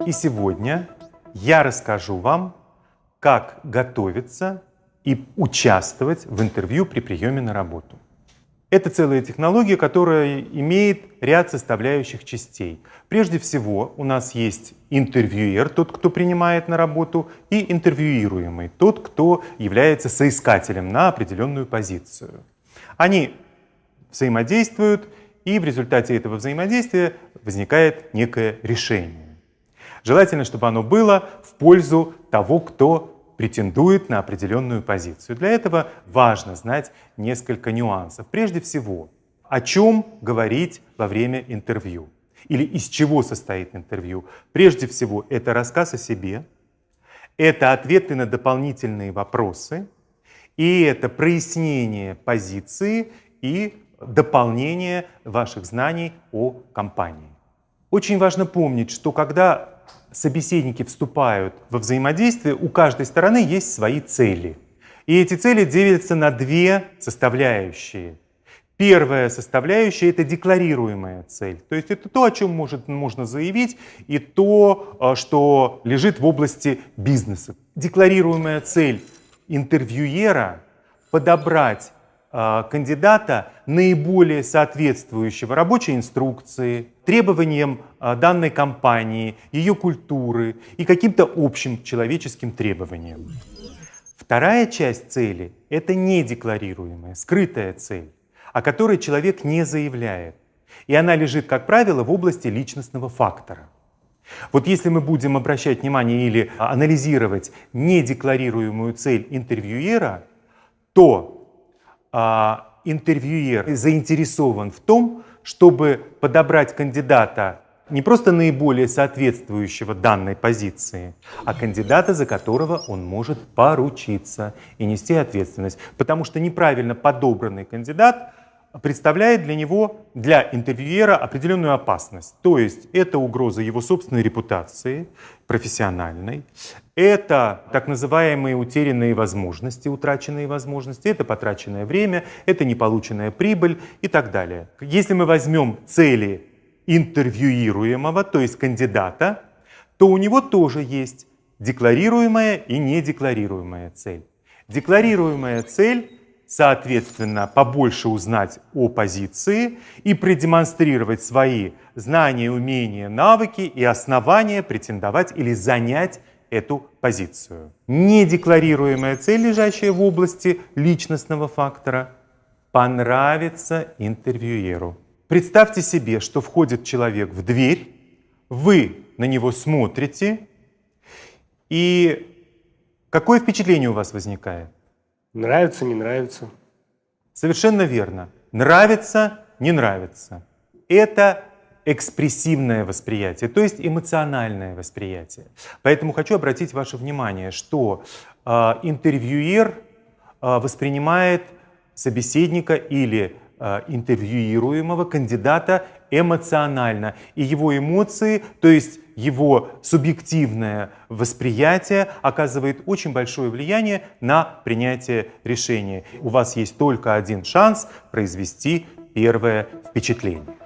И сегодня я расскажу вам, как готовиться и участвовать в интервью при приеме на работу. Это целая технология, которая имеет ряд составляющих частей. Прежде всего, у нас есть интервьюер, тот, кто принимает на работу, и интервьюируемый, тот, кто является соискателем на определенную позицию. Они взаимодействуют, и в результате этого взаимодействия возникает некое решение. Желательно, чтобы оно было в пользу того, кто претендует на определенную позицию. Для этого важно знать несколько нюансов. Прежде всего, о чем говорить во время интервью или из чего состоит интервью. Прежде всего, это рассказ о себе, это ответы на дополнительные вопросы, и это прояснение позиции и дополнение ваших знаний о компании. Очень важно помнить, что когда собеседники вступают во взаимодействие, у каждой стороны есть свои цели. И эти цели делятся на две составляющие. Первая составляющая – это декларируемая цель. То есть это то, о чем можно заявить, и то, что лежит в области бизнеса. Декларируемая цель интервьюера – подобрать кандидата, наиболее соответствующего рабочей инструкции, требованиям данной компании, ее культуры и каким-то общим человеческим требованиям. Вторая часть цели – это недекларируемая, скрытая цель, о которой человек не заявляет. И она лежит, как правило, в области личностного фактора. Вот если мы будем обращать внимание или анализировать недекларируемую цель интервьюера, то интервьюер заинтересован в том, чтобы подобрать кандидата не просто наиболее соответствующего данной позиции, а кандидата, за которого он может поручиться и нести ответственность. Потому что неправильно подобранный кандидат представляет для него, для интервьюера, определенную опасность. То есть это угроза его собственной репутации, профессиональной, это так называемые утерянные возможности, утраченные возможности, это потраченное время, это неполученная прибыль и так далее. Если мы возьмем цели интервьюируемого, то есть кандидата, то у него тоже есть декларируемая и недекларируемая цель. Декларируемая цель, соответственно, побольше узнать о позиции и продемонстрировать свои знания, умения, навыки и основания претендовать или занять эту позицию. Недекларируемая цель, лежащая в области личностного фактора, понравится интервьюеру. Представьте себе, что входит человек в дверь, вы на него смотрите, и какое впечатление у вас возникает? Нравится, не нравится. Совершенно верно. Нравится, не нравится. Это экспрессивное восприятие, то есть эмоциональное восприятие. Поэтому хочу обратить ваше внимание, что интервьюер воспринимает собеседника или интервьюируемого кандидата эмоционально. И его эмоции, то есть его субъективное восприятие, оказывает очень большое влияние на принятие решения. У вас есть только один шанс произвести первое впечатление.